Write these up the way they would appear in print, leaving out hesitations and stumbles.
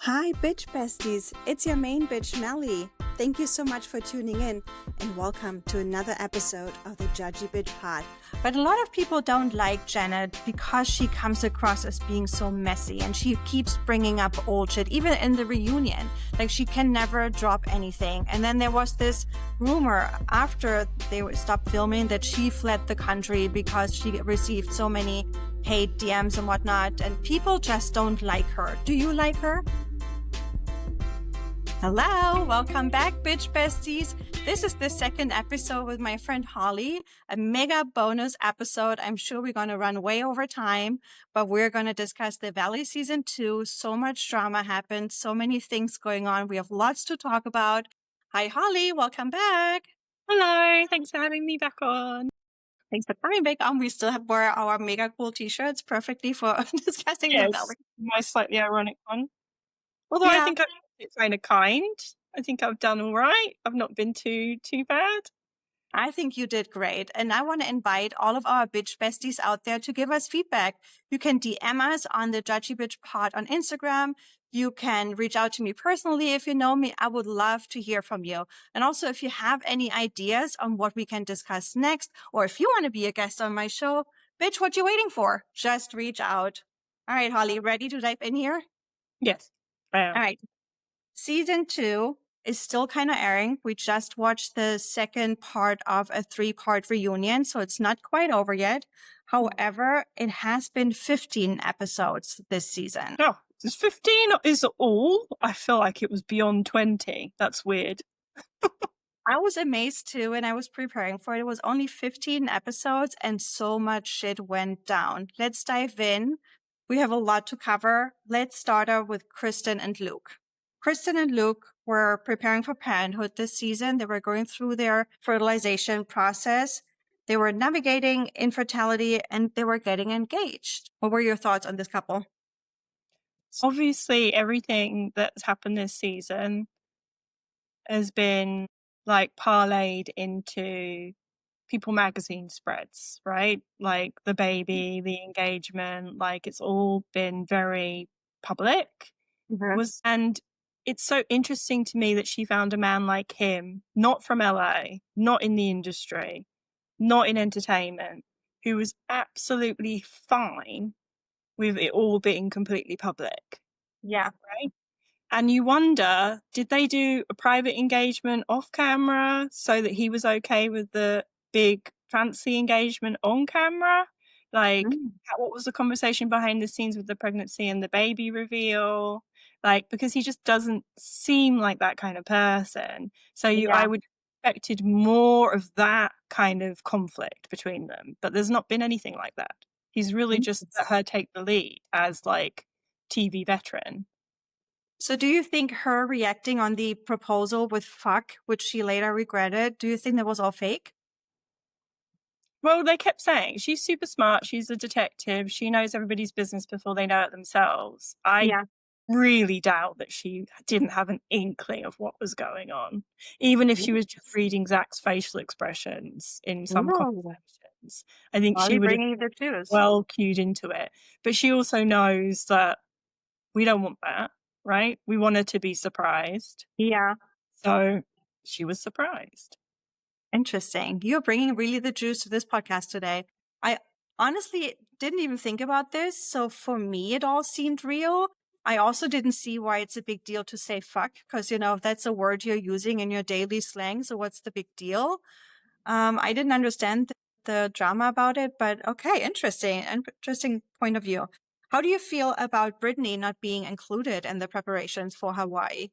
Hi, bitch besties. It's your main bitch, Melly. Thank you so much for tuning in and welcome to another episode of the Judgy Bitch Pod. But a lot of people don't like Janet because she comes across as being so messy and she keeps bringing up old shit, even in the reunion. Like she can never drop anything. And then there was this rumor after they stopped filming that she fled the country because she received so many hate DMs and whatnot. And people just don't like her. Do you like her? Hello, welcome back, bitch besties. This is the second episode with my friend Holly, a mega bonus episode. I'm sure we're going to run way over time, but we're going to discuss the Valley Season 2. So much drama happened, so many things going on. We have lots to talk about. Hi, Holly, welcome back. Hello, thanks for having me back on. Thanks for coming back on. We still have wear our mega cool t-shirts perfectly for discussing the Valley. My slightly ironic one. Although I think it's kind of kind. I think I've done all right. I've not been too bad. I think you did great. And I want to invite all of our bitch besties out there to give us feedback. You can DM us on the Judgy Bitch Pod on Instagram. You can reach out to me personally if you know me. I would love to hear from you. And also, if you have any ideas on what we can discuss next, or if you want to be a guest on my show, bitch, what you waiting for? Just reach out. All right, Holly, ready to dive in here? Yes, I am. All right. Season 2 is still kind of airing. We just watched the second part of a 3-part reunion, so it's not quite over yet. However, it has been 15 episodes this season. Oh, is 15 is all? I feel like it was beyond 20. That's weird. I was amazed too, and I was preparing for it. It was only 15 episodes, and so much shit went down. Let's dive in. We have a lot to cover. Let's start out with Kristen and Luke. Kristen and Luke were preparing for parenthood this season. They were going through their fertilization process. They were navigating infertility and they were getting engaged. What were your thoughts on this couple? Obviously, everything that's happened this season has been like parlayed into People magazine spreads, right? Like the baby, the engagement, like it's all been very public. And it's so interesting to me that she found a man like him, not from LA, not in the industry, not in entertainment, who was absolutely fine with it all being completely public. Yeah. Right? And you wonder, did they do a private engagement off camera so that he was okay with the big fancy engagement on camera? Like, what was the conversation behind the scenes with the pregnancy and the baby reveal? Like, because he just doesn't seem like that kind of person. So I would have expected more of that kind of conflict between them, but there's not been anything like that. He's really just let her take the lead as like TV veteran. So do you think her reacting on the proposal with fuck, which she later regretted, do you think that was all fake? Well, they kept saying she's super smart. She's a detective. She knows everybody's business before they know it themselves. I really doubt that she didn't have an inkling of what was going on, even if she was just reading Zach's facial expressions in some conversations. I think she would have been well cued into it. But she also knows that we don't want that, right? We want her to be surprised. Yeah. So she was surprised. Interesting. You're bringing really the juice to this podcast today. I honestly didn't even think about this. So for me, it all seemed real. I also didn't see why it's a big deal to say fuck, because, that's a word you're using in your daily slang. So what's the big deal? I didn't understand the drama about it, but okay, interesting point of view. How do you feel about Brittany not being included in the preparations for Hawaii?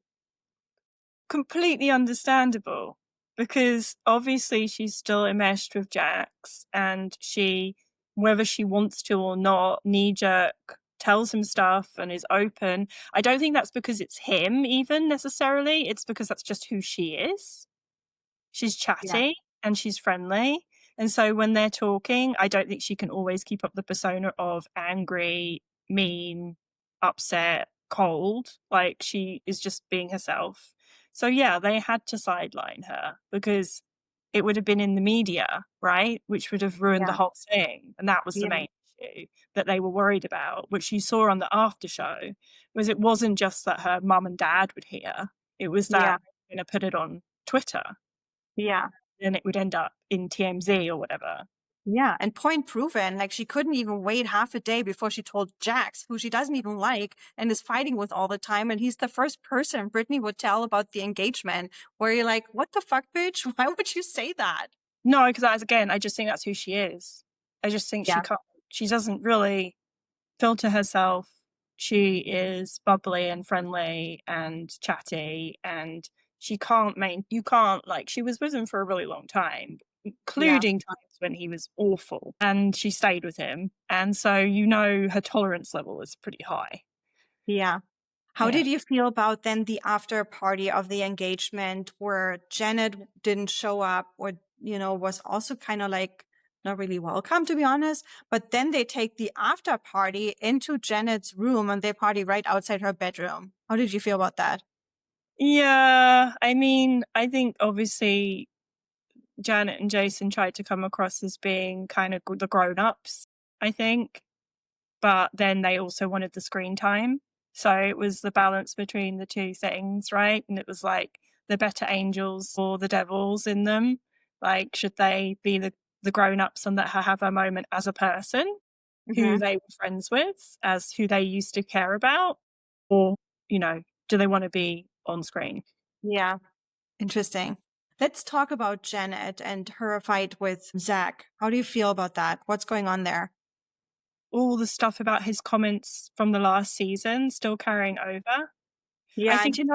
Completely understandable, because obviously she's still enmeshed with Jax, and she, whether she wants to or not, knee-jerk tells him stuff and is open. I don't think that's because it's him even necessarily. It's because that's just who she is. She's chatty and she's friendly. And so when they're talking, I don't think she can always keep up the persona of angry, mean, upset, cold. Like, she is just being herself. So yeah, they had to sideline her because it would have been in the media, right? Which would have ruined the whole thing. And that was the main issue that they were worried about, which you saw on the after show, was it wasn't just that her mum and dad would hear, it was that Yeah. they were going to put it on Twitter Yeah. and it would end up in TMZ or whatever. Yeah. And point proven, like she couldn't even wait half a day before she told Jax, who she doesn't even like and is fighting with all the time. And he's the first person Brittany would tell about the engagement, where you're like, what the fuck, bitch? Why would you say that? No, because I just think that's who she is. I just think Yeah. she doesn't really filter herself. She is bubbly and friendly and chatty, and you can't, like, she was with him for a really long time, Yeah. including times when he was awful, and she stayed with him. And so, you know, her tolerance level is pretty high. Yeah. How Yeah. did you feel about then the after party of the engagement where Janet didn't show up or, was also kind of like not really welcome, to be honest. But then they take the after party into Janet's room and they party right outside her bedroom. How did you feel about that? Yeah. I mean, I think obviously Janet and Jason tried to come across as being kind of the grown ups, I think. But then they also wanted the screen time. So it was the balance between the two things, right? And it was like the better angels or the devils in them. Like, should they be the grown ups and let her have her moment as a person who Hmm. they were friends with, as who they used to care about? Or, do they want to be on screen? Yeah. Interesting. Let's talk about Janet and her fight with Zach. How do you feel about that? What's going on there? All the stuff about his comments from the last season still carrying over. I Yeah, and think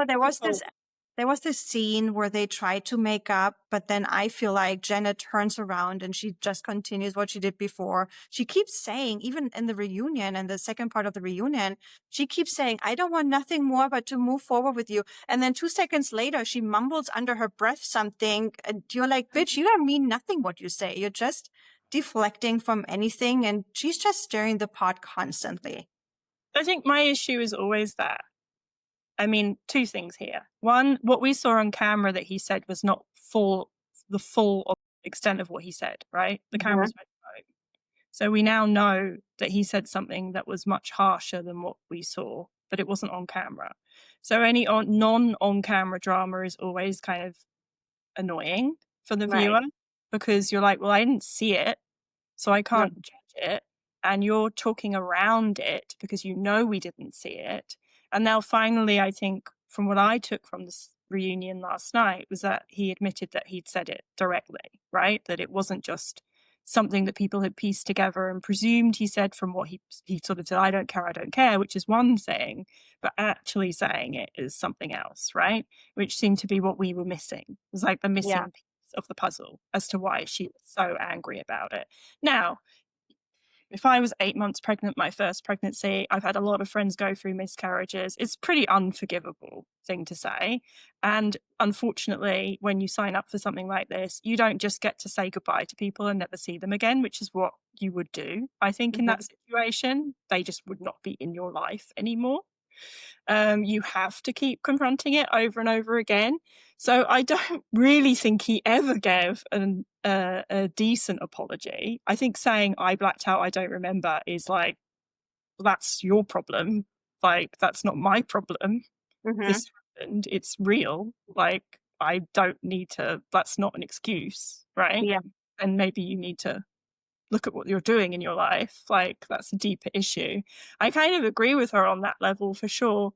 there was this scene where they tried to make up, but then I feel like Janet turns around and she just continues what she did before. She keeps saying, even in the reunion and the second part of the reunion, she keeps saying, I don't want nothing more but to move forward with you. And then 2 seconds later, she mumbles under her breath something, and you're like, bitch, you don't mean nothing what you say. You're just deflecting from anything, and she's just stirring the pot constantly. I think my issue is always that. I mean, two things here. One, what we saw on camera that he said was not the full extent of what he said, right? The cameras went home. So we now know that he said something that was much harsher than what we saw, but it wasn't on camera. So any non on camera drama is always kind of annoying for the Right. viewer, because you're like, well, I didn't see it, so I Right. can't judge it. And you're talking around it because you know we didn't see it. And now finally, I think from what I took from this reunion last night was that he admitted that he'd said it directly, right? That it wasn't just something that people had pieced together and presumed he said from what he sort of said, I don't care, which is one thing, but actually saying it is something else, right? Which seemed to be what we were missing. It was like the Yeah. missing piece of the puzzle as to why she was so angry about it. Now, if I was 8 months pregnant, my first pregnancy, I've had a lot of friends go through miscarriages. It's a pretty unforgivable thing to say. And unfortunately, when you sign up for something like this, you don't just get to say goodbye to people and never see them again, which is what you would do, I think, in that situation. They just would not be in your life anymore. You have to keep confronting it over and over again. So I don't really think he ever gave a decent apology. I think saying I blacked out, I don't remember is like, well, that's your problem. Like, that's not my problem. Mm-hmm. This happened. It's real. Like, I don't need to, that's not an excuse, right? Yeah. And maybe you need to look at what you're doing in your life. Like, that's a deeper issue. I kind of agree with her on that level for sure.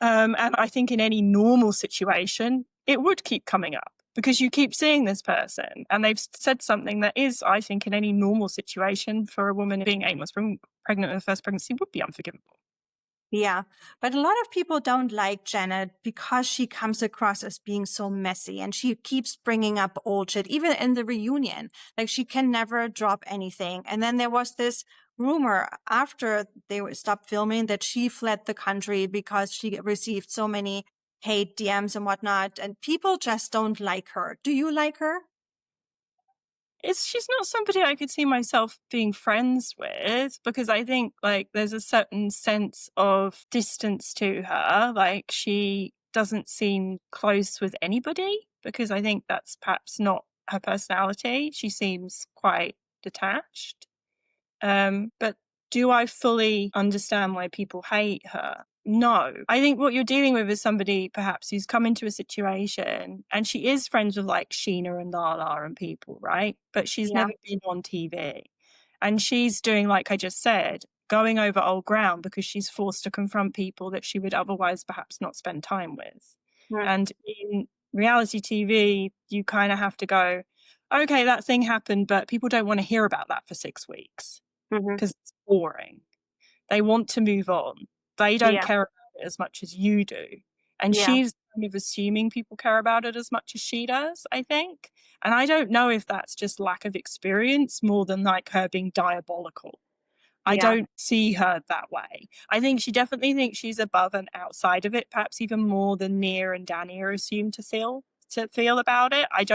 And I think in any normal situation, it would keep coming up because you keep seeing this person and they've said something that is, I think, in any normal situation for a woman being 8 months pregnant in her first pregnancy would be unforgivable. Yeah. But a lot of people don't like Janet because she comes across as being so messy and she keeps bringing up old shit, even in the reunion. Like she can never drop anything. And then there was this rumor after they stopped filming that she fled the country because she received so many hate DMs and whatnot. And people just don't like her. Do you like her? She's not somebody I could see myself being friends with, because I think like there's a certain sense of distance to her. Like she doesn't seem close with anybody, because I think that's perhaps not her personality. She seems quite detached. But do I fully understand why people hate her? No. I think what you're dealing with is somebody perhaps who's come into a situation, and she is friends with like Sheena and Lala and people, right? But she's Yeah. never been on TV. And she's doing, like I just said, going over old ground because she's forced to confront people that she would otherwise perhaps not spend time with. Mm-hmm. And in reality TV, you kind of have to go, okay, that thing happened, but people don't want to hear about that for 6 weeks Mm-hmm. because it's boring. They want to move on. They don't Yeah. care about it as much as you do. And Yeah. she's kind of assuming people care about it as much as she does, I think. And I don't know if that's just lack of experience more than like her being diabolical. I Yeah. don't see her that way. I think she definitely thinks she's above and outside of it, perhaps even more than Nia and Danny are assumed to feel about it. I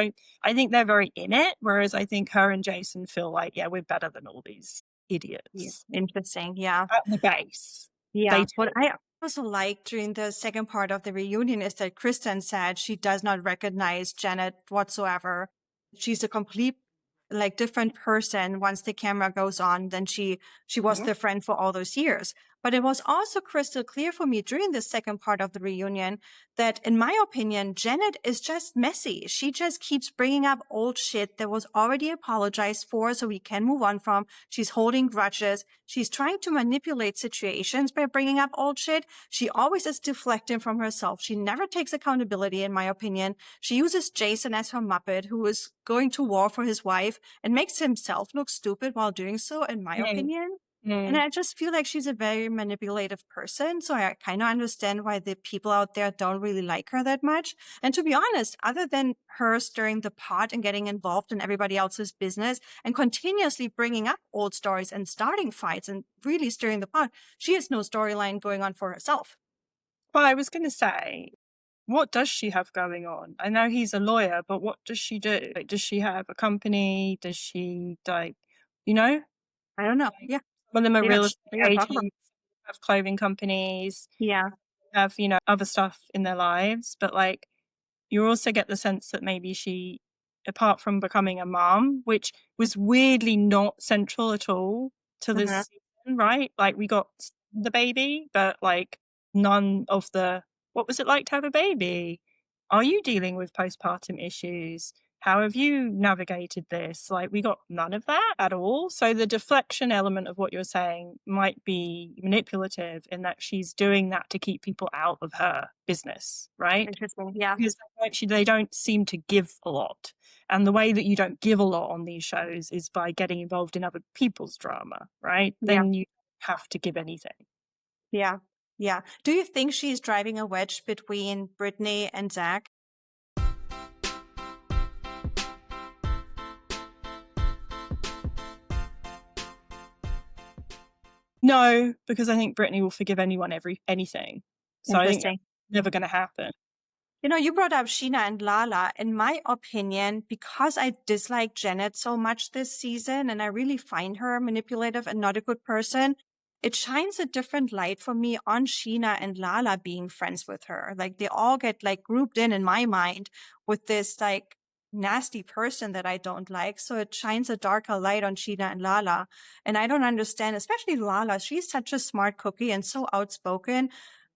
think they're very in it, whereas I think her and Jason feel like, yeah, we're better than all these Yeah. idiots Interesting. Yeah. at the base. They Yeah. do. What I also liked during the second part of the reunion is that Kristen said she does not recognize Janet whatsoever. She's a complete, like, different person once the camera goes on than she was Mhm. their friend for all those years. But it was also crystal clear for me during the second part of the reunion that, in my opinion, Janet is just messy. She just keeps bringing up old shit that was already apologized for, so we can move on from. She's holding grudges. She's trying to manipulate situations by bringing up old shit. She always is deflecting from herself. She never takes accountability, in my opinion. She uses Jason as her Muppet, who is going to war for his wife and makes himself look stupid while doing so, in my Mm, opinion. And mm. I just feel like she's a very manipulative person. So I kind of understand why the people out there don't really like her that much. And to be honest, other than her stirring the pot and getting involved in everybody else's business and continuously bringing up old stories and starting fights and really stirring the pot, she has no storyline going on for herself. Well, I was going to say, what does she have going on? I know he's a lawyer, but what does she do? Like, does she have a company? Does she, like, you know, I don't know. like, Yeah. some of them are They real got, estate they got to talk about. agents, have clothing companies, Yeah. have, other stuff in their lives. But like, you also get the sense that maybe she, apart from becoming a mom, which was weirdly not central at all to Hmm. this season, right? Like we got the baby, but like none of the what was it like to have a baby? Are you dealing with postpartum issues? How have you navigated this? Like we got none of that at all. So the deflection element of what you're saying might be manipulative in that she's doing that to keep people out of her business, right? Interesting. Yeah. Because they don't seem to give a lot. And the way that you don't give a lot on these shows is by getting involved in other people's drama, right? Yeah. Then you have to give anything. Yeah. Yeah. Do you think she's driving a wedge between Brittany and Zach? No, because I think Brittany will forgive anyone anything. So I think that's Interesting. never going to happen. You know, you brought up Sheena and Lala. In my opinion, because I dislike Janet so much this season and I really find her manipulative and not a good person, it shines a different light for me on Sheena and Lala being friends with her. Like they all get like grouped in my mind with this like nasty person that I don't like. So it shines a darker light on Sheena and Lala. And I don't understand, especially Lala. She's such a smart cookie and so outspoken.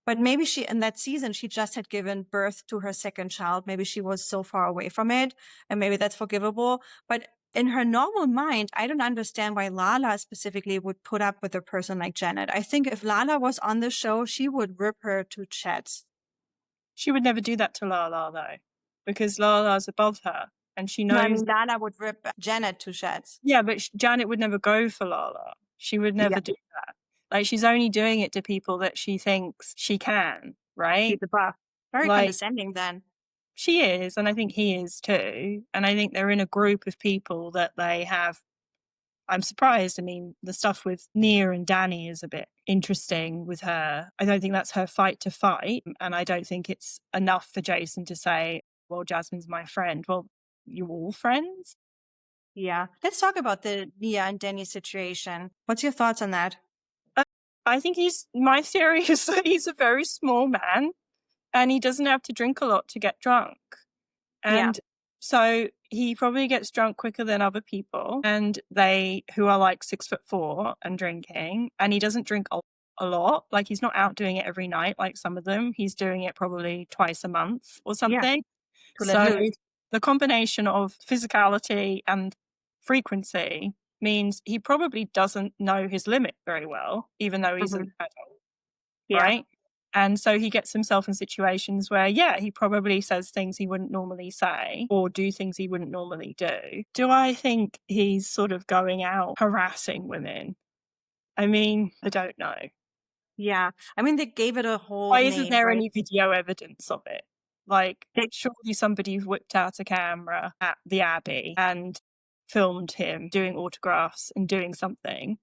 But maybe in that season, she just had given birth to her second child. Maybe she was so far away from it and maybe that's forgivable. But in her normal mind, I don't understand why Lala specifically would put up with a person like Janet. I think if Lala was on the show, she would rip her to shreds. She would never do that to Lala, though, because Lala's above her and she No, I knows. mean, Lala would rip Janet to shreds. Yeah, but Janet would never go for Lala. She would Yeah, never do that. Like, she's only doing it to people that she thinks she can, she's right? a buff. Very Like, condescending then. she is, and I think he is too. And I think they're in a group of people that they have. I'm surprised. I mean, the stuff with Nia and Danny is a bit interesting with her. I don't think that's her fight to fight. And I don't think it's enough for Jason to say, well, Jasmine's my friend. Well, you're all friends. Yeah. Let's talk about the Nia and Danny situation. What's your thoughts on that? Uh, I think my theory is that he's a very small man and he doesn't have to drink a lot to get drunk. Yeah. And So he probably gets drunk quicker than other people, and who are like 6'4" and drinking, and he doesn't drink a lot. Like, he's not out doing it every night like some of them. He's doing it probably twice a month or something. To let So loose. the combination of physicality and frequency means he probably doesn't know his limit very well, even though he's an adult, Yeah. right? And so he gets himself in situations where, yeah, he probably says things he wouldn't normally say or do things he wouldn't normally do. Do I think he's sort of going out harassing women? I mean, I don't know. Yeah. I mean, they gave it a whole Why isn't name, there right? any video evidence of it? Like, They, surely somebody whipped out a camera at the Abbey and filmed him doing autographs and doing something.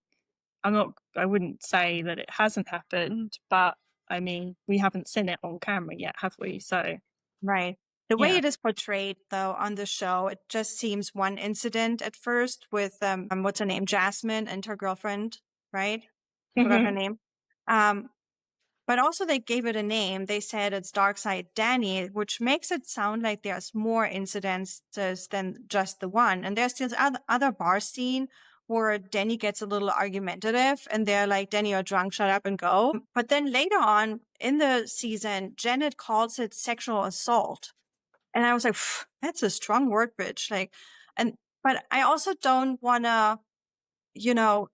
I wouldn't say that it hasn't happened, but I mean, we haven't seen it on camera yet, have we? So, right. The way yeah. it is portrayed, though, on the show, it just seems one incident at first with what's her name, Jasmine, and her girlfriend, right? Forgot her name. Um, But also they gave it a name. They said it's Dark Side Danny, which makes it sound like there's more incidences than just the one. And there's this other bar scene where Danny gets a little argumentative and they're like, Danny, you're drunk, shut up and go. But then later on in the season, Janet calls it sexual assault. And I was like, that's a strong word, bitch. But I also don't want to, you know,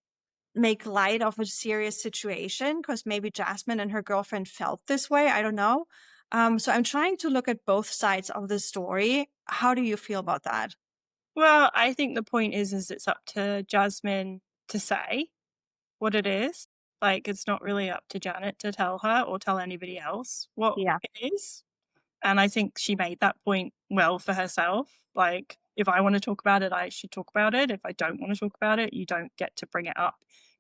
make light of a serious situation because maybe Jasmine and her girlfriend felt this way. I don't know. So I'm trying to look at both sides of the story. How do you feel about that? Well, I think the point is it's up to Jasmine to say what it is. Like, it's not really up to Janet to tell her or tell anybody else what Yeah. it is. And I think she made that point well for herself. Like, if I want to talk about it, I should talk about it. If I don't want to talk about it, you don't get to bring it up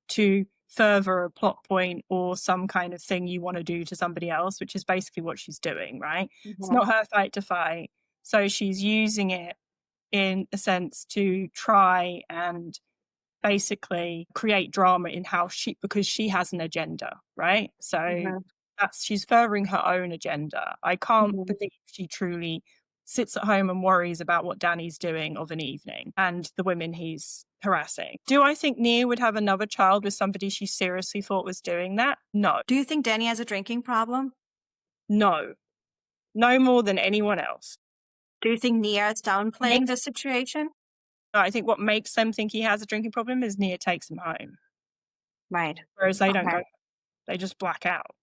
to further a plot point or some kind of thing you want to do to somebody else, which is basically what she's doing, right? It's not her fight to fight. So she's using it in a sense to try and basically create drama in because she has an agenda, right? So she's furthering her own agenda. I can't believe she truly sits at home and worries about what Danny's doing of an evening and the women he's harassing. Do I think Nia would have another child with somebody she seriously thought was doing that? No. Do you think Danny has a drinking problem? No. No more than anyone else. Do you think Nia is downplaying the situation? I think what makes them think he has a drinking problem is Nia takes him home. Right. Whereas they don't Okay. go, they just black out.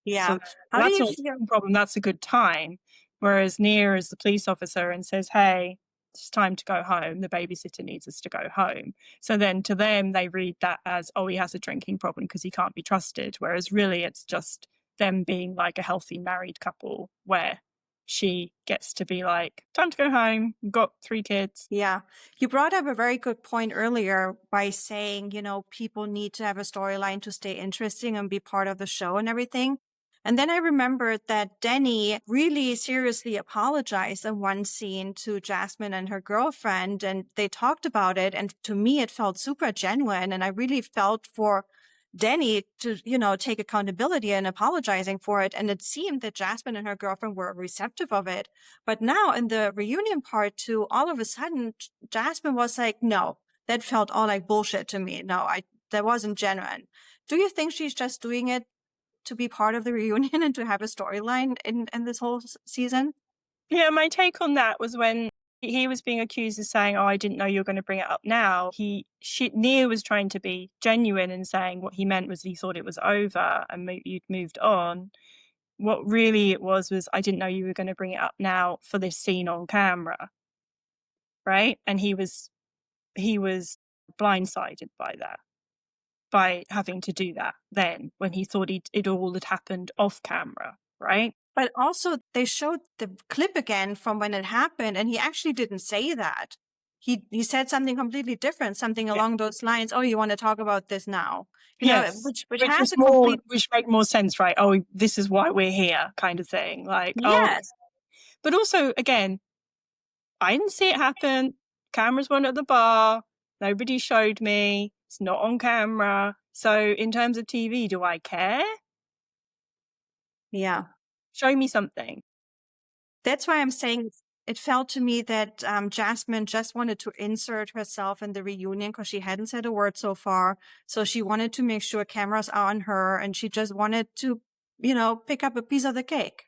Yeah. So How do that's you not feel? a problem. That's a good time. Whereas Nia is the police officer and says, hey, it's time to go home. The babysitter needs us to go home. So then to them, they read that as, oh, he has a drinking problem because he can't be trusted. Whereas really it's just them being like a healthy married couple where she gets to be like, time to go home. We've got 3 kids. Yeah. You brought up a very good point earlier by saying, people need to have a storyline to stay interesting and be part of the show and everything. And then I remembered that Denny really seriously apologized in one scene to Jasmine and her girlfriend, and they talked about it. And to me, it felt super genuine. And I really felt for Denny to, take accountability and apologizing for it. And it seemed that Jasmine and her girlfriend were receptive of it. But now in the reunion part two, all of a sudden, Jasmine was like, no, that felt all like bullshit to me. No, that wasn't genuine. Do you think she's just doing it to be part of the reunion and to have a storyline in this whole season? Yeah, my take on that was when he was being accused of saying, oh, I didn't know you were going to bring it up now. Nia was trying to be genuine and saying what he meant was he thought it was over and you'd moved on. What really it was, I didn't know you were going to bring it up now for this scene on camera. Right. And he was blindsided by that, by having to do that then when he thought it all had happened off camera. Right. But also they showed the clip again from when it happened, and he actually didn't say that. He said something completely different, something Yeah. along those lines. Oh, you want to talk about this now? Yes, Which which has was a complete. which make more sense, right? Oh, this is why we're here, kind of thing. Like, oh, Yes. but also, again, I didn't see it happen. Cameras weren't at the bar. Nobody showed me. It's not on camera. So, in terms of TV, do I care? Yeah. Show me something. That's why I'm saying it felt to me that Jasmine just wanted to insert herself in the reunion because she hadn't said a word so far. So she wanted to make sure cameras are on her, and she just wanted to, pick up a piece of the cake.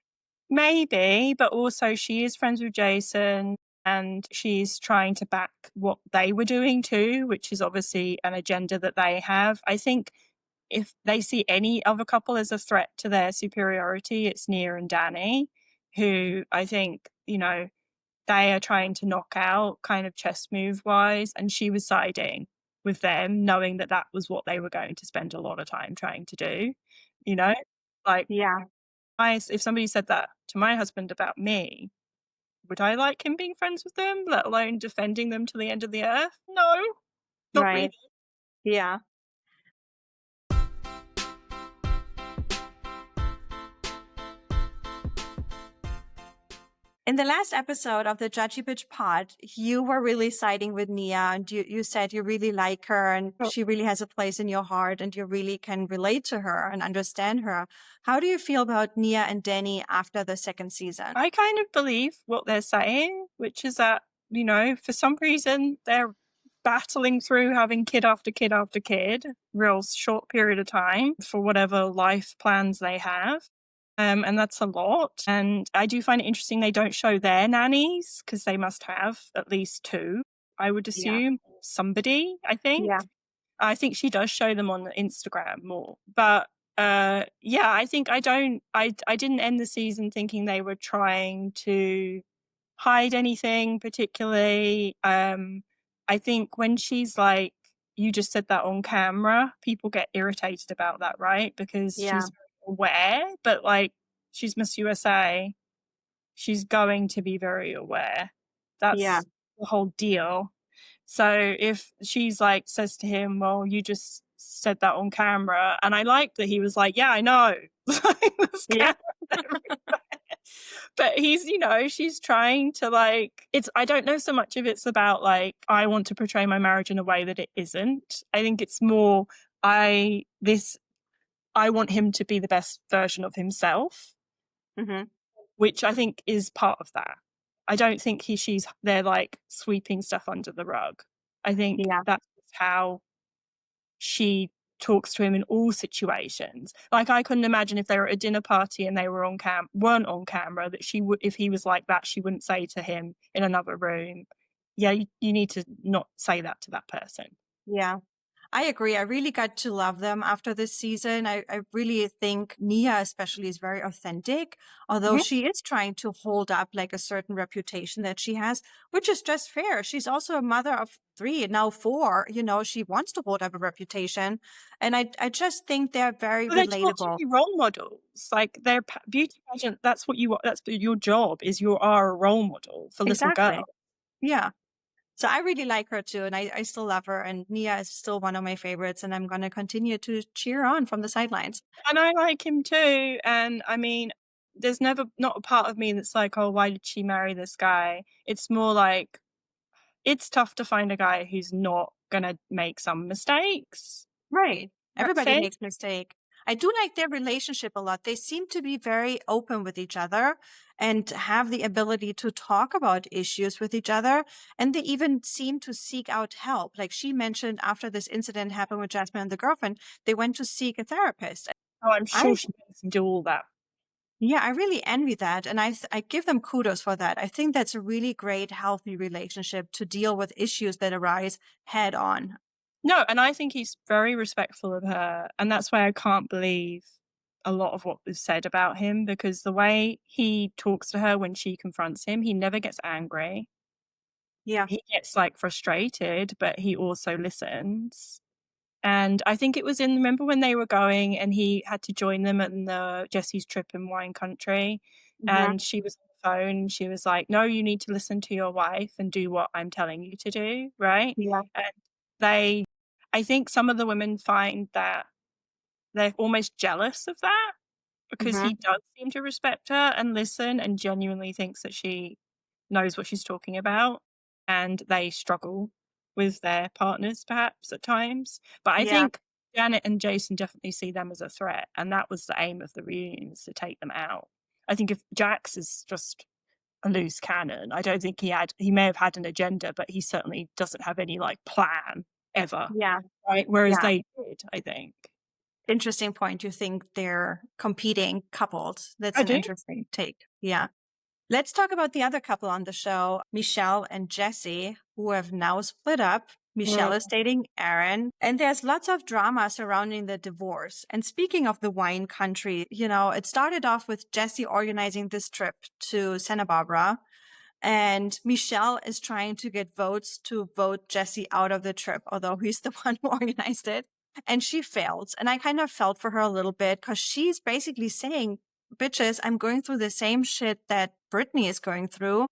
Maybe, but also she is friends with Jason and she's trying to back what they were doing too, which is obviously an agenda that they have. I think if they see any other couple as a threat to their superiority, it's Nia and Danny, who I think, they are trying to knock out kind of chess move wise. And she was siding with them, knowing that that was what they were going to spend a lot of time trying to do, you know? Like, Yeah, if somebody said that to my husband about me, would I like him being friends with them, let alone defending them to the end of the earth? No, not really. right. Yeah. In the last episode of the Judgy Bitch pod, you were really siding with Nia, and you said you really like her and Oh, she really has a place in your heart and you really can relate to her and understand her. How do you feel about Nia and Danny after the second season? I kind of believe what they're saying, which is that, for some reason they're battling through having kid after kid after kid, real short period of time for whatever life plans they have. And that's a lot. And I do find it interesting they don't show their nannies because they must have at least two, I would Yeah. assume. Somebody, I think. Yeah. I think she does show them on Instagram more. But yeah, I think I didn't end the season thinking they were trying to hide anything particularly. I think when she's like, you just said that on camera, people get irritated about that, right? Because Yeah. she's very aware, but like she's Miss USA, she's going to be very aware. Yeah. That's the whole deal. So if she's like says to him, well, you just said that on camera, and I like that he was like, yeah, I know. There's Yeah. camera everywhere. But he's, she's trying to like, I don't know so much if it's about like, I want to portray my marriage in a way that it isn't. I think it's more, I want him to be the best version of himself, Hmm. which I think is part of that. I don't think they're like sweeping stuff under the rug. I think Yeah. that's how she talks to him in all situations. Like I couldn't imagine if they were at a dinner party and they weren't on camera, that she would, if he was like that, she wouldn't say to him in another room, yeah, you need to not say that to that person. Yeah. I agree. I really got to love them after this season. I really think Nia especially is very authentic, although Mhm. she is trying to hold up like a certain reputation that she has, which is just fair. She's also a mother of three, now four. She wants to hold up a reputation. And I just think they're very But they're taught to relatable. be role models. Like they're beauty pageant. That's what you. That's your job. Is you are a role model for little girls. Exactly. Yeah. So I really like her too. And I still love her. And Nia is still one of my favorites. And I'm going to continue to cheer on from the sidelines. And I like him too. And I mean, there's never not a part of me that's like, oh, why did she marry this guy? It's more like it's tough to find a guy who's not gonna make some mistakes. Right. That Everybody sense. makes mistake. I do like their relationship a lot. They seem to be very open with each other and have the ability to talk about issues with each other. And they even seem to seek out help. Like she mentioned after this incident happened with Jasmine and the girlfriend, they went to seek a therapist. Oh, I'm I, sure she makes him do all that. yeah, I really envy that. And I give them kudos for that. I think that's a really great, healthy relationship to deal with issues that arise head on. No, and I think he's very respectful of her, and that's why I can't believe a lot of what was said about him, because the way he talks to her when she confronts him, he never gets angry. Yeah. He gets like frustrated, but he also listens. And I think it was remember when they were going and he had to join them at the Jesse's trip in wine country, Hmm. and she was on the phone and she was like, no, you need to listen to your wife and do what I'm telling you to do, right? Yeah. And I think some of the women find that they're almost jealous of that because Hmm. he does seem to respect her and listen and genuinely thinks that she knows what she's talking about, and they struggle with their partners perhaps at times. But I Yeah. think Janet and Jason definitely see them as a threat, and that was the aim of the reunion, is to take them out. I think if Jax is just a loose cannon. I don't think he may have had an agenda, but he certainly doesn't have any like plan ever. Yeah. Right. Whereas Yeah. they did, I think. Interesting point. You think they're competing couples. That's I an do. interesting take. Yeah. Let's talk about the other couple on the show, Michelle and Jesse, who have now split up. Michelle Mm. is dating Aaron, and there's lots of drama surrounding the divorce. And speaking of the wine country, it started off with Jesse organizing this trip to Santa Barbara. And Michelle is trying to get votes to vote Jesse out of the trip, although he's the one who organized it. And she failed. And I kind of felt for her a little bit because she's basically saying, bitches, I'm going through the same shit that Brittany is going through,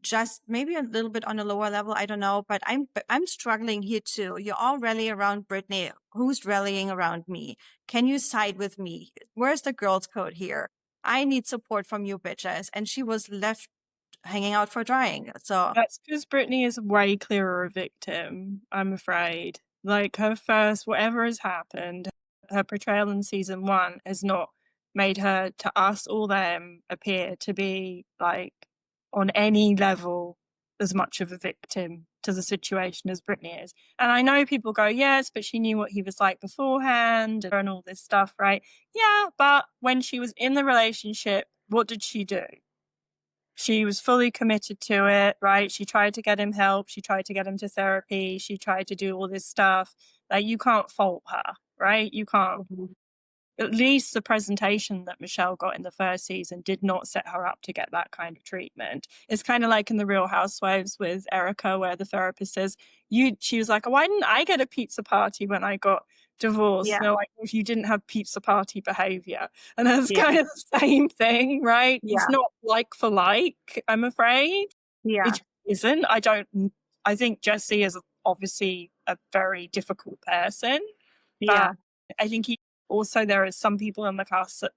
just maybe a little bit on a lower level. I don't know, but I'm struggling here too. You're all rallying around Brittany. Who's rallying around me? Can you side with me? Where's the girls' code here? I need support from you bitches. And she was left hanging out for drying. So That's because Brittany is way clearer a victim, I'm afraid. Like her first, whatever has happened, her portrayal in season 1 has not made her, to us or them, appear to be like on any level as much of a victim to the situation as Brittany is. And I know people go, yes, but she knew what he was like beforehand and all this stuff, right? Yeah, but when she was in the relationship, what did she do? She was fully committed to it, right? She tried to get him help. She tried to get him to therapy. She tried to do all this stuff. Like, you can't fault her, right? You can't. Mhm. At least the presentation that Michelle got in the first season did not set her up to get that kind of treatment. It's kind of like in The Real Housewives with Erica, where the therapist says, she was like, why didn't I get a pizza party when I got divorced? Yeah. And they're like, if you didn't have pizza party behavior. And that's Yeah. kind of the same thing, right? Yeah. It's not like for like, I'm afraid. Yeah. It isn't. I think Jesse is obviously a very difficult person, but Yeah. I think there are some people in the cast that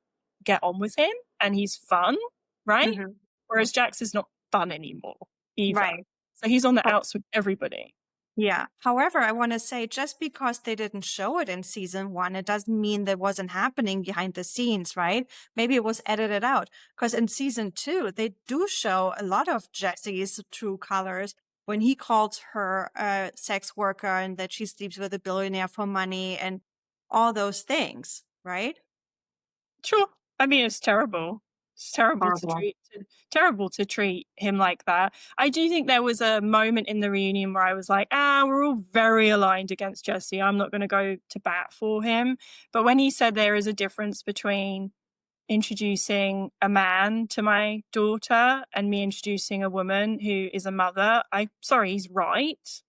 get on with him and he's fun, right? Hmm. Whereas Jax is not fun anymore either. Right. So he's on the outs with everybody. Yeah. However, I want to say just because they didn't show it in season 1, it doesn't mean that wasn't happening behind the scenes, right? Maybe it was edited out because in season 2, they do show a lot of Jesse's true colors when he calls her a sex worker and that she sleeps with a billionaire for money and all those things, right? Sure. I mean, it's terrible. It's Horrible. terrible to treat him like that. I do think there was a moment in the reunion where I was like, we're all very aligned against Jesse. I'm not going to go to bat for him. But when he said there is a difference between introducing a man to my daughter and me introducing a woman who is a mother, he's right.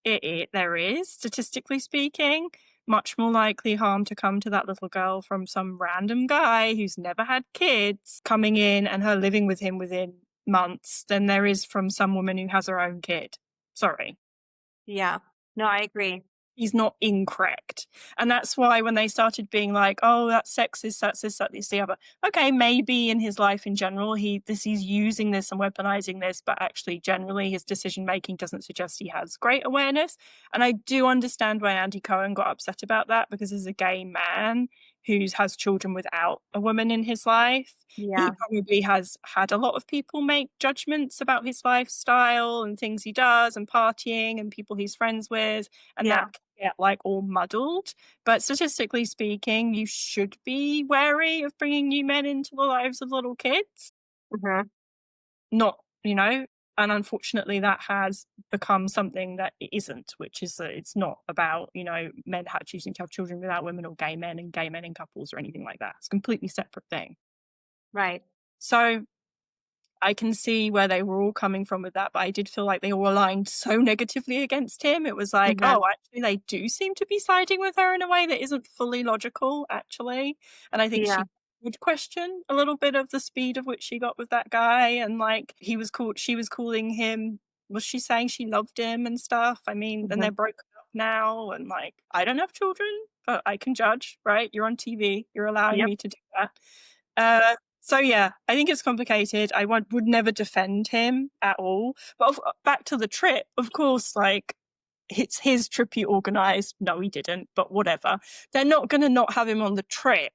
There is, statistically speaking, much more likely harm to come to that little girl from some random guy who's never had kids coming in and her living with him within months than there is from some woman who has her own kid. Sorry. Yeah. No, I agree. He's not incorrect. And that's why when they started being like, oh, that's sexist, that's this, that's the other. Okay, maybe in his life in general, he's using this and weaponizing this, but actually generally his decision making doesn't suggest he has great awareness. And I do understand why Andy Cohen got upset about that, because as a gay man who has children without a woman in his life, Yeah. he probably has had a lot of people make judgments about his lifestyle and things he does and partying and people he's friends with, and Yeah. that can get like all muddled. But statistically speaking, you should be wary of bringing new men into the lives of little kids. Mhm. Not, and unfortunately that has become something that it isn't, which is that it's not about, men choosing to have children without women, or gay men and gay men in couples or anything like that. It's a completely separate thing. Right. So I can see where they were all coming from with that, but I did feel like they all aligned so negatively against him. It was like, Mhm. oh, actually, they do seem to be siding with her in a way that isn't fully logical, actually. And I think Yeah. she would question a little bit of the speed of which she got with that guy. And like, she was calling him, was she saying she loved him and stuff? I mean, then they're Mhm. broken up now. And like, I don't have children, but I can judge, right? You're on TV. You're allowing Yep. me to do that. So yeah, I think it's complicated. I would never defend him at all. But back to the trip, of course, like, it's his trip he organised. No, he didn't, but whatever. They're not going to not have him on the trip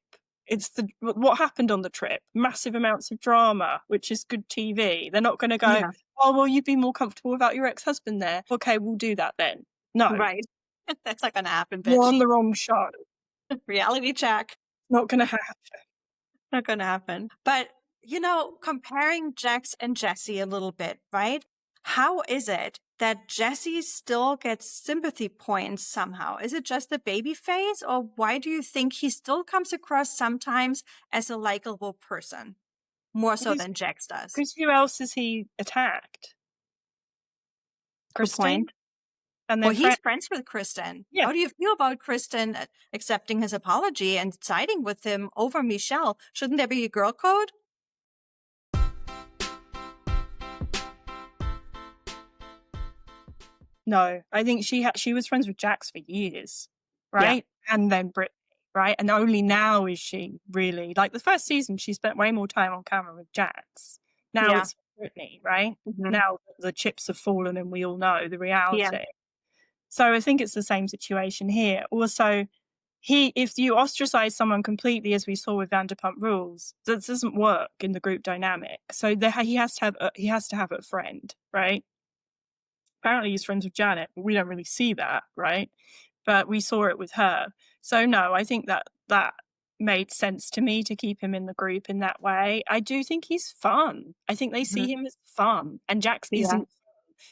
It's what happened on the trip. Massive amounts of drama, which is good TV. They're not going to go, Yeah. oh, well, you'd be more comfortable without your ex-husband there. Okay, we'll do that then. No, Right. That's not gonna happen, you're bitch. on the wrong show. Reality check. Not going to happen. Not gonna happen. But, comparing Jax and Jesse a little bit, right? How is it that Jesse still gets sympathy points somehow? Is it just the baby phase, or why do you think he still comes across sometimes as a likable person? More so than Jax does. Because who else has he attacked? Good Kristen? point. And Well, then he's friends with Kristen. Yeah. How do you feel about Kristen accepting his apology and siding with him over Michelle? Shouldn't there be a girl code? No, I think she was friends with Jax for years, right? Yeah. And then Brittany, right? And only now is she really, like the first season, she spent way more time on camera with Jax. Now it's Brittany, right? Mm-hmm. Now the chips have fallen and we all know the reality. Yeah. So I think it's the same situation here. Also, if you ostracize someone completely, as we saw with Vanderpump Rules, that doesn't work in the group dynamic. So he has to have a friend, right? Apparently he's friends with Janet, but we don't really see that, right? But we saw it with her. So no, I think that made sense to me to keep him in the group in that way. I do think he's fun. I think they see him as fun, and Jax isn't.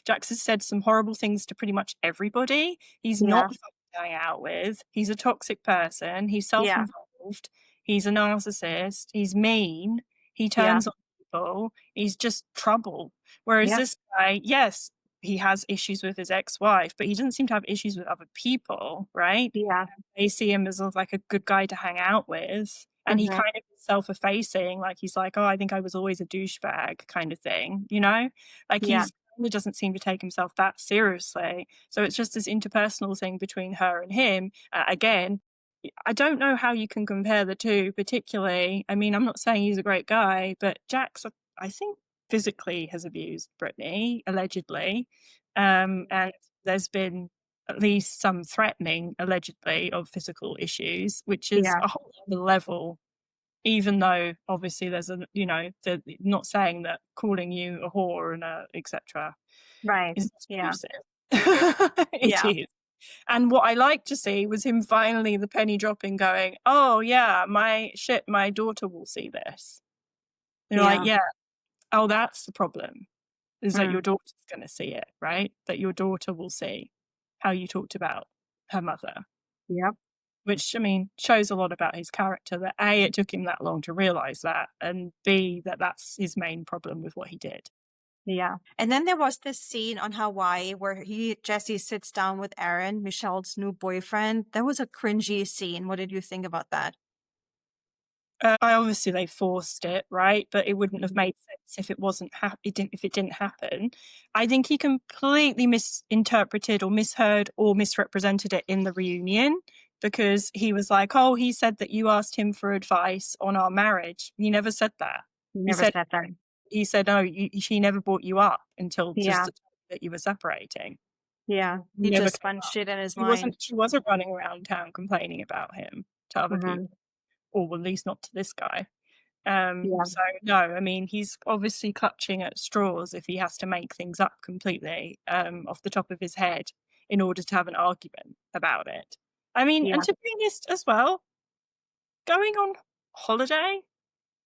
Jax has said some horrible things to pretty much everybody. He's not fun to hang out with. He's a toxic person. He's self-involved. He's a narcissist. He's mean. He turns on people. He's just trouble. Whereas this guy, yes, he has issues with his ex-wife, but he doesn't seem to have issues with other people, right? Yeah. They see him as like a good guy to hang out with. And he kind of is self-effacing, like he's like, oh, I think I was always a douchebag kind of thing, Like he doesn't seem to take himself that seriously. So it's just this interpersonal thing between her and him. Again, I don't know how you can compare the two particularly. I mean, I'm not saying he's a great guy, but Jax, I think, physically has abused Brittany, allegedly. And there's been at least some threatening, allegedly, of physical issues, which is a whole other level, even though obviously there's they're not saying that calling you a whore and etc. Right. is abusive. It is. And what I like to see was him finally the penny dropping, going, oh yeah, my daughter will see this. They're like, oh, that's the problem, is that your daughter's going to see it, right? That your daughter will see how you talked about her mother. Yep. Which, I mean, shows a lot about his character, that A, it took him that long to realize that, and B, that's his main problem with what he did. Yeah. And then there was this scene on Hawaii where Jesse sits down with Aaron, Michelle's new boyfriend. That was a cringy scene. What did you think about that? Obviously they forced it, right? But it wouldn't have made sense if it wasn't if it didn't happen. I think he completely misinterpreted or misheard or misrepresented it in the reunion, because he was like, oh, he said that you asked him for advice on our marriage. He never said that. He said that. He said, no, she never brought you up until just that you were separating. Yeah. He just spun shit in his mind. She wasn't running around town complaining about him to other people. Or at least not to this guy. So no, I mean, he's obviously clutching at straws if he has to make things up completely off the top of his head in order to have an argument about it. I mean, and to be honest as well, going on holiday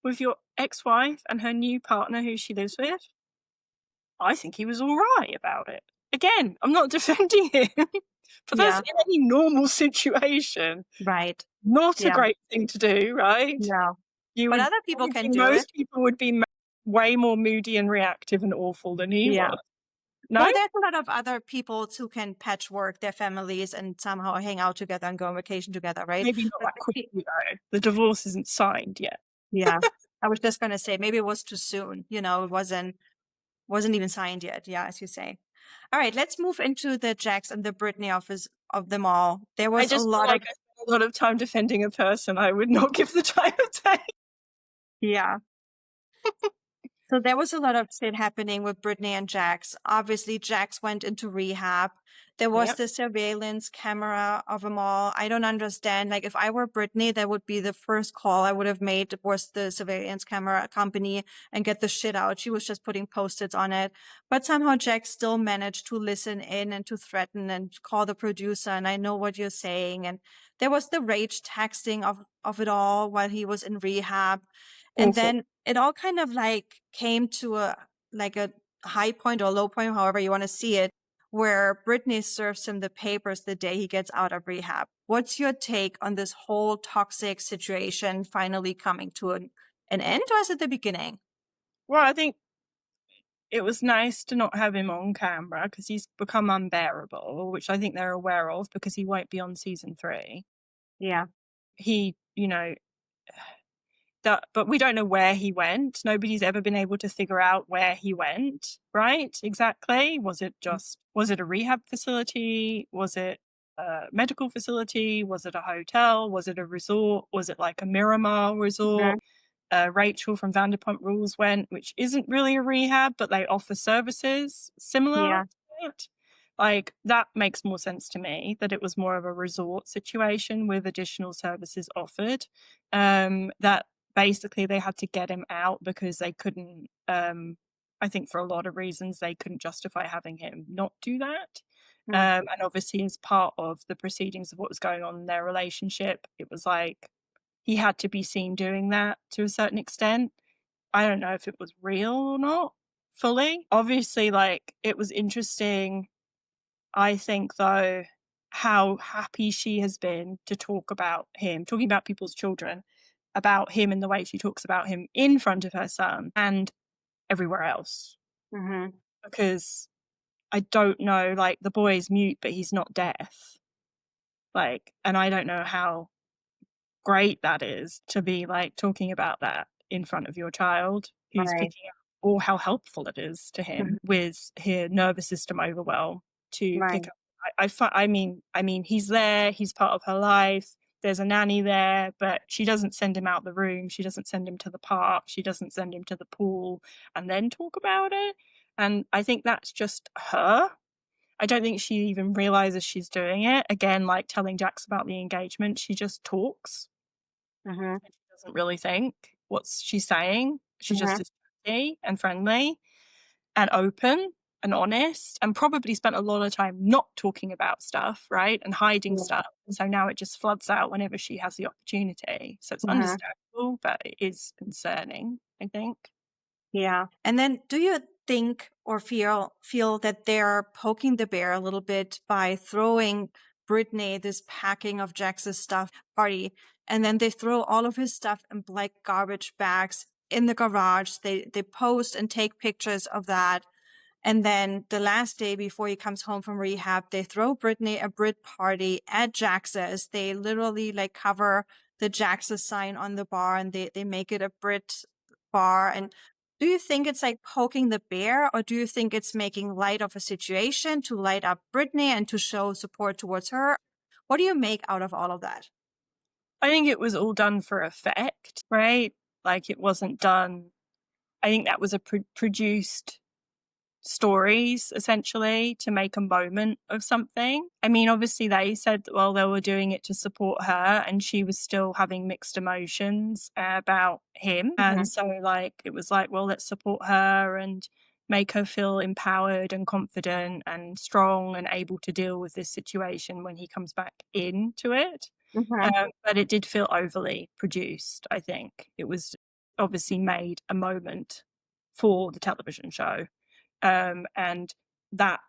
with your ex-wife and her new partner who she lives with, I think he was all right about it. Again, I'm not defending him, but that's in any normal situation. Right. Not a great thing to do, right? No. But other people can do it. Most people would be way more moody and reactive and awful than he was. No? Well, there's a lot of other people who can patchwork their families and somehow hang out together and go on vacation together, right? Maybe not that quickly, though. The divorce isn't signed yet. Yeah. I was just going to say, maybe it was too soon. It wasn't even signed yet. Yeah, as you say. All right, let's move into the Jax and the Brittany office of them all. There was a lot of time defending a person I would not give the time of day. Yeah. So there was a lot of shit happening with Brittany and Jax. Obviously, Jax went into rehab. There was Yep. the surveillance camera of them all. I don't understand. Like, if I were Brittany, that would be the first call I would have made was the surveillance camera company and get the shit out. She was just putting post-its on it. But somehow Jax still managed to listen in and to threaten and call the producer. And I know what you're saying. And there was the rage texting of it all while he was in rehab. And Awful. then it all kind of like came to a high point or low point, however you want to see it, where Brittany serves him the papers the day he gets out of rehab. What's your take on this whole toxic situation finally coming to an end, or is it the beginning? Well, I think it was nice to not have him on camera because he's become unbearable, which I think they're aware of because he won't be on season 3. Yeah. He, but we don't know where he went. Nobody's ever been able to figure out where he went, right? Exactly. Was it a rehab facility? Was it a medical facility? Was it a hotel? Was it a resort? Was it like a Miramar resort? Rachel from Vanderpump Rules went, which isn't really a rehab, but they offer services similar Yeah. to it. Like, that makes more sense to me, that it was more of a resort situation with additional services offered. That basically they had to get him out because they couldn't, I think for a lot of reasons, they couldn't justify having him not do that. And obviously, as part of the proceedings of what was going on in their relationship, it was like he had to be seen doing that to a certain extent. I don't know if it was real or not fully. Obviously, like, it was interesting, I think, though, how happy she has been to talk about him, talking about people's children, about him in the way she talks about him in front of her son and everywhere else. Because I don't know, like, the boy is mute, but he's not deaf. Like, and I don't know how great that is to be like talking about that in front of your child who's Right. picking up, or how helpful it is to him with his nervous system overwhelm to Right. pick up. I mean, he's there, he's part of her life. There's a nanny there, but she doesn't send him out the room. She doesn't send him to the park. She doesn't send him to the pool and then talk about it. And I think that's just her. I don't think she even realizes she's doing it. Again, like telling Jax about the engagement, she just talks. She doesn't really think what she's saying. She just is chatty and friendly and open and honest, and probably spent a lot of time not talking about stuff, right? And hiding stuff. And so now it just floods out whenever she has the opportunity. So it's understandable, but it is concerning, I think. Yeah. And then do you think or feel that they're poking the bear a little bit by throwing Brittany this packing of Jax's stuff party, and then they throw all of his stuff in like garbage bags in the garage. They post and take pictures of that. And then the last day before he comes home from rehab, they throw Brittany a Brit party at Jax's. They literally like cover the Jax's sign on the bar and they make it a Brit bar. And do you think it's like poking the bear, or do you think it's making light of a situation to light up Brittany and to show support towards her? What do you make out of all of that? I think it was all done for effect, right? Like, it wasn't done. I think that was a produced stories essentially to make a moment of something. I mean, obviously they said that, well, they were doing it to support her, and she was still having mixed emotions about him. And so like it was like, well, let's support her and make her feel empowered and confident and strong and able to deal with this situation when he comes back into it. But it did feel overly produced. I think it was obviously made a moment for the television show. And that,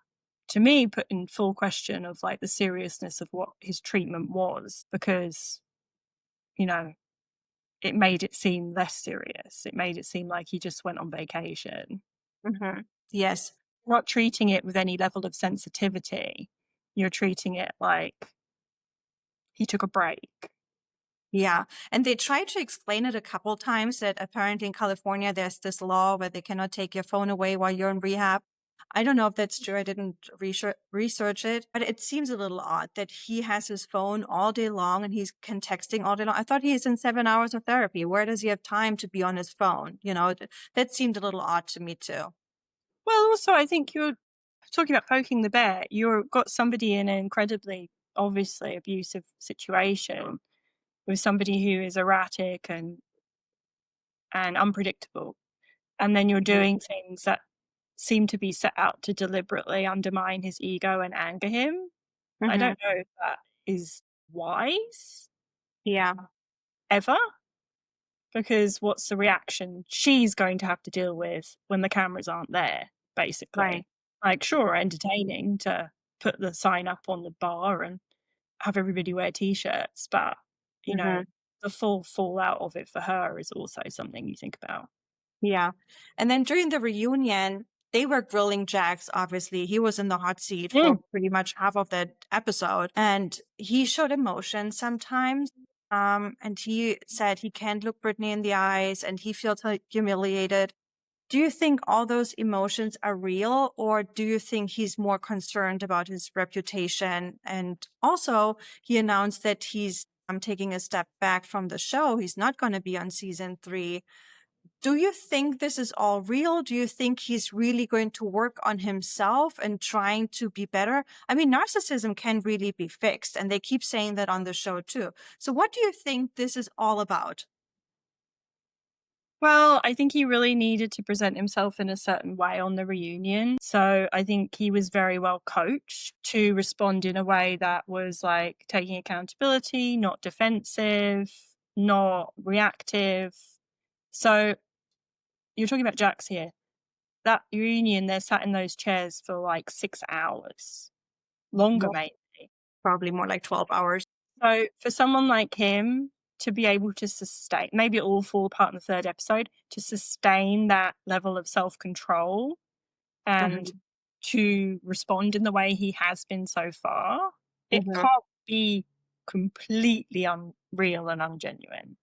to me, put in full question of like the seriousness of what his treatment was, because, you know, it made it seem less serious. It made it seem like he just went on vacation. Yes. Not treating it with any level of sensitivity. You're treating it like he took a break. Yeah. And they tried to explain it a couple times that apparently in California, there's this law where they cannot take your phone away while you're in rehab. I don't know if that's true. I didn't research it, but it seems a little odd that he has his phone all day long and he's can texting all day long. I thought he's in 7 hours of therapy. Where does he have time to be on his phone? That seemed a little odd to me too. Well, also, I think you're talking about poking the bear. You've got somebody in an incredibly, obviously abusive situation with somebody who is erratic and unpredictable. And then you're Mhm. doing things that seem to be set out to deliberately undermine his ego and anger him. I Mhm. don't know if that is wise Yeah. ever, because what's the reaction she's going to have to deal with when the cameras aren't there, Right. basically? Like, sure, entertaining to put the sign up on the bar and have everybody wear T-shirts, but, you know, Mhm. the full fallout of it for her is also something you think about. Yeah. And then during the reunion, they were grilling Jax, obviously. He was in the hot seat for Mm. pretty much half of that episode. And he showed emotion sometimes. And he said he can't look Brittany in the eyes and he feels like humiliated. Do you think all those emotions are real, or do you think he's more concerned about his reputation? And also, he announced that he's taking a step back from the show. He's not going to be on season 3. Do you think this is all real? Do you think he's really going to work on himself and trying to be better? I mean, narcissism can really be fixed, and they keep saying that on the show too. So what do you think this is all about? Well, I think he really needed to present himself in a certain way on the reunion. So I think he was very well coached to respond in a way that was like taking accountability, not defensive, not reactive. So you're talking about Jax here. That reunion, they're sat in those chairs for like 6 hours, longer More, maybe. probably more like 12 hours. So for someone like him to be able to sustain, maybe it all fall apart in the third episode, to sustain that level of self-control and Hmm. to respond in the way he has been so far, it Hmm. can't be completely unreal and ungenuine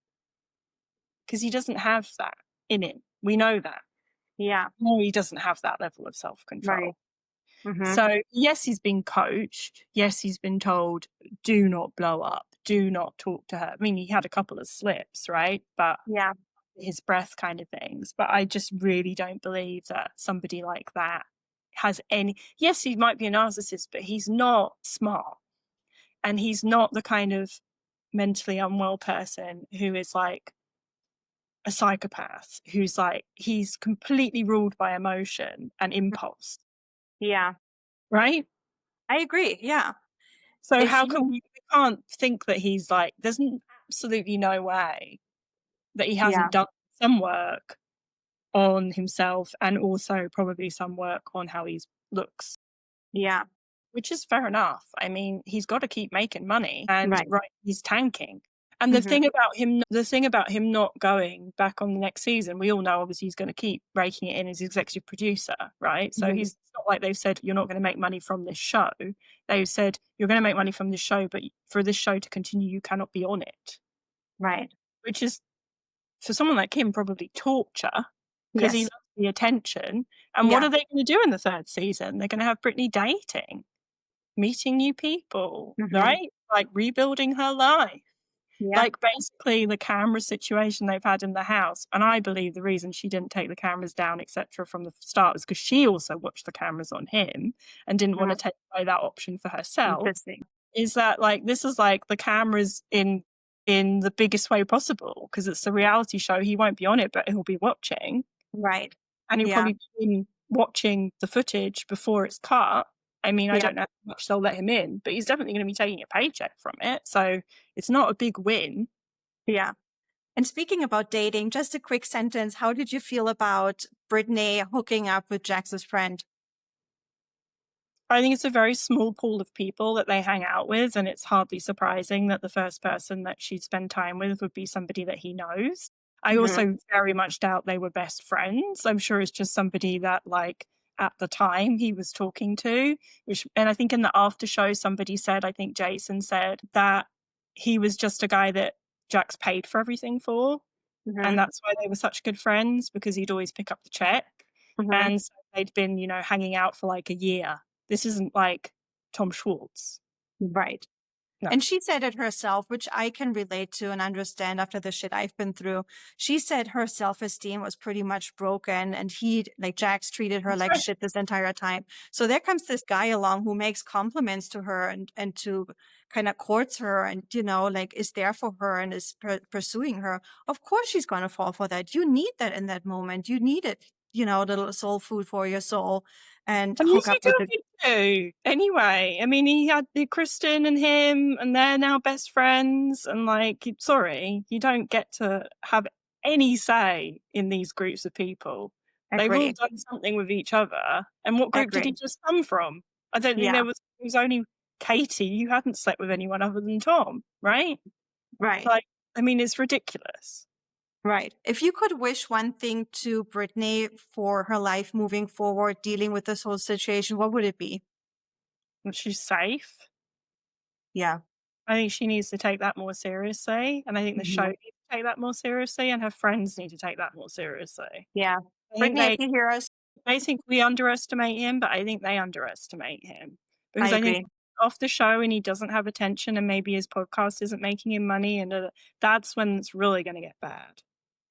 because he doesn't have that in him. We know that. Yeah, No, he doesn't have that level of right. self-control. Hmm. So, yes, he's been coached. Yes, he's been told, do not blow up, do not talk to her. I mean, he had a couple of slips, right? But Yeah, his breath kind of things. But I just really don't believe that somebody like that has any. Yes, he might be a narcissist, but he's not smart. And he's not the kind of mentally unwell person who is like a psychopath, who's like, he's completely ruled by emotion and impulse, yeah, right? I agree. Yeah. So If how he, can we can't think that he's like there's absolutely no way that he yeah, hasn't done some work on himself and also probably some work on how he looks, yeah, which is fair enough. I mean, he's got to keep making money and right. right, he's tanking. And Hmm. the thing about him not going back on the next season, we all know obviously he's going to keep raking it in as executive producer, right? So Hmm. he's it's not like they've said you're not going to make money from this show. They've said you're going to make money from this show, but for this show to continue, you cannot be on it, Right. which is for someone like him probably torture because he Yes. loves the attention. And what Yeah. are they going to do in the third season? They're going to have Brittany dating, meeting new people, Hmm. right? Like rebuilding her life. Yeah. Like basically the camera situation they've had in the house. And I believe the reason she didn't take the cameras down, etc., from the start was because she also watched the cameras on him and didn't want to Mhm. take away that option for herself. Interesting. Is that like this is like the cameras in the biggest way possible because it's a reality show. He won't be on it, but he'll be watching, Right. and he'll Yeah. probably be watching the footage before it's cut. I mean, I Yeah. don't know how much they'll let him in, but he's definitely going to be taking a paycheck from it. So it's not a big win. Yeah. And speaking about dating, just a quick sentence. How did you feel about Brittany hooking up with Jax's friend? I think it's a very small pool of people that they hang out with, and it's hardly surprising that the first person that she'd spend time with would be somebody that he knows. I Hmm. also very much doubt they were best friends. I'm sure it's just somebody that, like, at the time he was talking to, which, and I think in the after show, somebody said, I think Jason said that he was just a guy that Jax paid for everything for. Hmm. And that's why they were such good friends because he'd always pick up the check. And so they'd been, hanging out for like a year. This isn't like Tom Schwartz. Right. No. And she said it herself, which I can relate to and understand after the shit I've been through. She said her self-esteem was pretty much broken and Jax treated her That's like right. shit this entire time. So there comes this guy along who makes compliments to her and to kind of courts her and, is there for her and is pursuing her. Of course she's going to fall for that. You need that in that moment. You need it, little soul food for your soul and And hook who's he up with it. talking to? Anyway, I mean, he had the Kristen and him, and they're now best friends. And like, sorry, you don't get to have any say in these groups of people. They've all Agree. done something with each other. And what group did he Agree. just come from? I don't think Yeah. it was only Katie. You hadn't slept with anyone other than Tom, right? Right. Like, I mean, it's ridiculous. Right. If you could wish one thing to Brittany for her life moving forward, dealing with this whole situation, what would it be? And she's safe. Yeah. I think she needs to take that more seriously, and I think the show Mhm. needs to take that more seriously, and her friends need to take that more seriously. Yeah. I think Brittany, if you hear us, they think we underestimate him, but I think they underestimate him. I Because I think agree. off the show and he doesn't have attention and maybe his podcast isn't making him money and that's when it's really gonna get bad.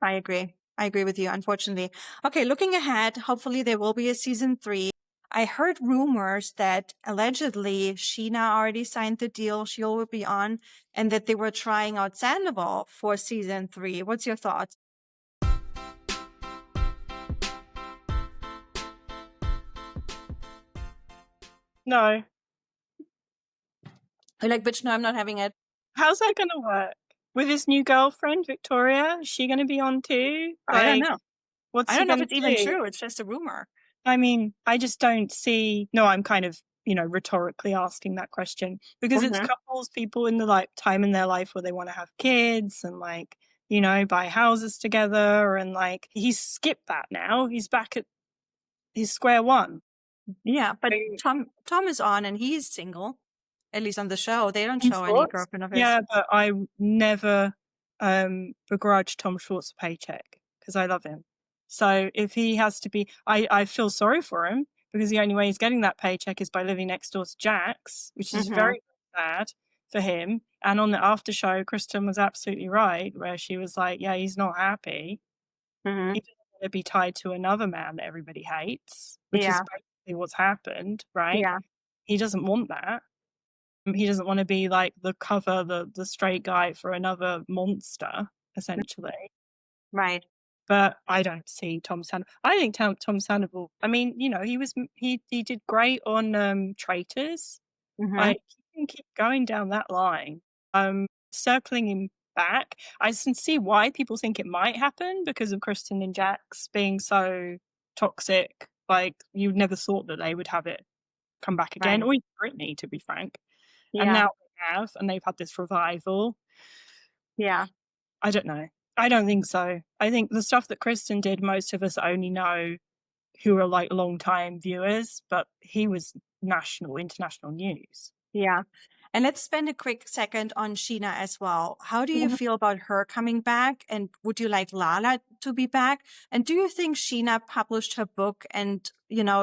I agree. I agree with you, unfortunately. Okay, looking ahead, hopefully there will be a season 3. I heard rumors that allegedly Sheena already signed the deal, she will be on, and that they were trying out Sandoval for season 3. What's your thoughts? No. You're like, bitch, no, I'm not having it. How's that gonna work? With his new girlfriend, Victoria? Is she gonna be on too? I don't Like, know. what's I he don't know if gonna it's even do? true. It's just a rumor. I mean, I just don't see. No, I'm kind of, rhetorically asking that question because it's couples, people in the like time in their life where they want to have kids and like, buy houses together. And like, he's skipped that now. He's back at his square one. Yeah, but So, Tom is on and he's single. At least on the show, they don't Tom show any Schwartz? girlfriend of his. Yeah, but I never begrudge Tom Schwartz a paycheck because I love him. So if he has to be, I feel sorry for him because the only way he's getting that paycheck is by living next door to Jax, which is very bad for him. And on the after show, Kristen was absolutely right, where she was like, yeah, he's not happy. Mm-hmm. He doesn't want to be tied to another man that everybody hates, which is Yeah, basically what's happened, right? yeah, He doesn't want that. He doesn't want to be like the straight guy for another monster, essentially. right. But I don't see Tom Sandoval. I think Tom Sandoval. I mean, he did great on Traitors. Mm-hmm. Like he can keep going down that line. Circling him back. I can see why people think it might happen because of Kristen and Jax being so toxic. Like you never thought that they would have it come back again, Right. or even Brittany, to be frank. And Yeah, now they have, and they've had this revival. yeah, I don't know. I don't think so. I think the stuff that Kristen did, most of us only know who are like long-time viewers, but he was international news. yeah. And let's spend a quick second on Sheena as well. How do you feel about her coming back? And would you like Lala to be back? And do you think Sheena published her book and,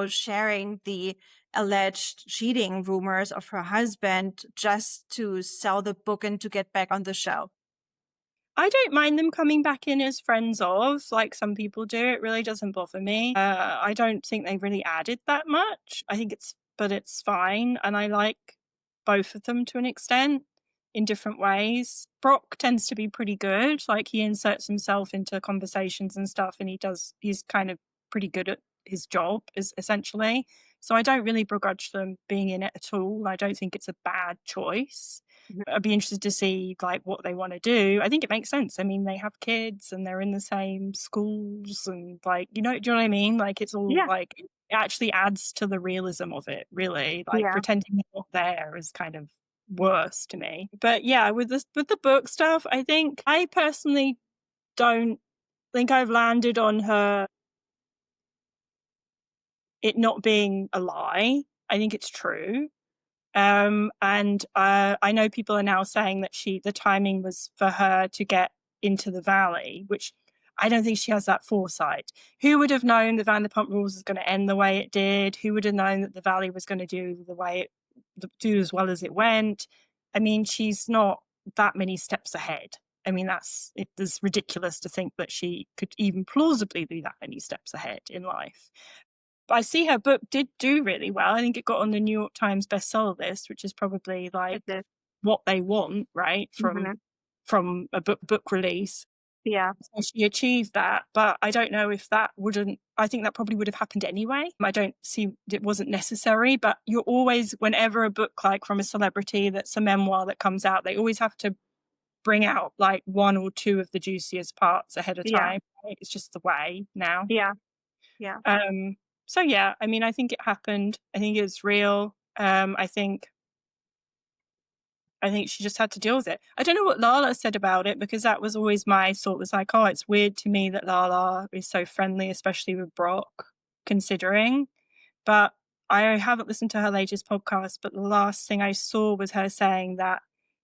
sharing the alleged cheating rumors of her husband just to sell the book and to get back on the show? I don't mind them coming back in as friends of, like some people do. It really doesn't bother me. I don't think they really added that much. But it's fine. And I like both of them to an extent in different ways. Brock tends to be pretty good. Like he inserts himself into conversations and stuff, and he's kind of pretty good at his job, is essentially. So I don't really begrudge them being in it at all. I don't think it's a bad choice. I'd be interested to see like what they want to do. I think it makes sense. I mean, they have kids and they're in the same schools and like, do you know what I mean? Like it's all Yeah, like it actually adds to the realism of it, really. Like yeah, pretending they're not there is kind of worse to me. But yeah, with the book stuff, I think I personally don't think I've landed on it not being a lie. I think it's true. And I know people are now saying that the timing was for her to get into the valley, which I don't think she has that foresight. Who would have known that Vanderpump Rules was going to end the way it did? Who would have known that the Valley was going to do as well as it went? I mean, she's not that many steps ahead. I mean, it's ridiculous to think that she could even plausibly be that many steps ahead in life. But I see her book did do really well. I think it got on the New York Times bestseller list, which is probably like what they want, right? From a book release. Yeah. So she achieved that, but I don't know if I think that probably would have happened anyway. I don't see it wasn't necessary, but you're always, whenever a book like from a celebrity that's a memoir that comes out, they always have to bring out like one or two of the juiciest parts ahead of time. Right? It's just the way now. Yeah. So yeah, I mean, I think it happened. I think it was real. I think she just had to deal with it. I don't know what Lala said about it, because that was always my thought, was like, oh, it's weird to me that Lala is so friendly, especially with Brock, considering. But I haven't listened to her latest podcast, but the last thing I saw was her saying that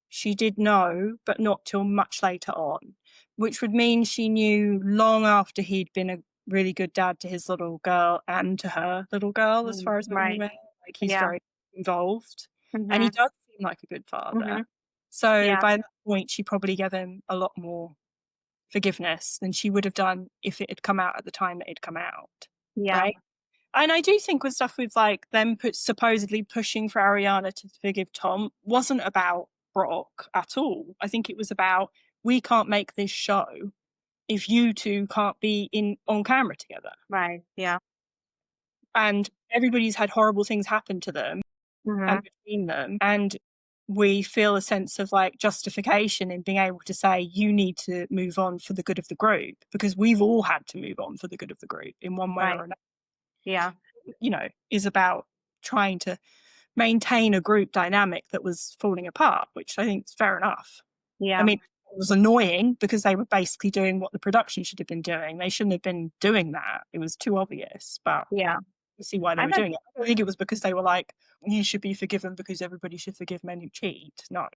she did know, but not till much later on, which would mean she knew long after he'd been a really good dad to his little girl and to her little girl, as far as I'm aware. Like, he's very involved. And he does seem like a good father. So by that point, she probably gave him a lot more forgiveness than she would have done if it had come out at the time that it'd come out. Right? And I do think with stuff with like them supposedly pushing for Ariana to forgive Tom wasn't about Brock at all. I think it was about, we can't make this show if you two can't be on camera together. Right. Yeah. And everybody's had horrible things happen to them and between them. And we feel a sense of like justification in being able to say, you need to move on for the good of the group, because we've all had to move on for the good of the group in one way or another. Yeah. Is about trying to maintain a group dynamic that was falling apart, which I think is fair enough. Yeah. I mean, it was annoying because they were basically doing what the production should have been doing. They shouldn't have been doing that. It was too obvious, but you see why they were doing it. I don't think it was because they were like, you should be forgiven because everybody should forgive men who cheat. No.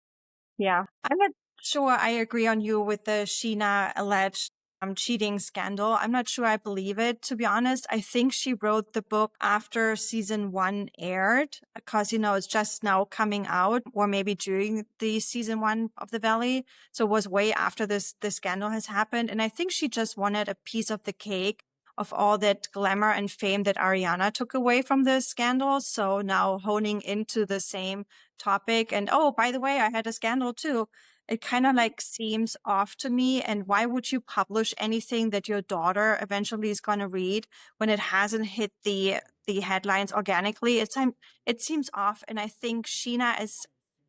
Yeah. I'm not sure I agree on you with the Sheena alleged cheating scandal. I'm not sure I believe it, to be honest. I think she wrote the book after season 1 aired, because, it's just now coming out, or maybe during the season 1 of The Valley. So it was way after the scandal has happened. And I think she just wanted a piece of the cake of all that glamour and fame that Ariana took away from the scandal. So now honing into the same topic, and oh, by the way, I had a scandal too. It kind of like seems off to me. And why would you publish anything that your daughter eventually is going to read when it hasn't hit the headlines organically? It seems off. And I think Sheena is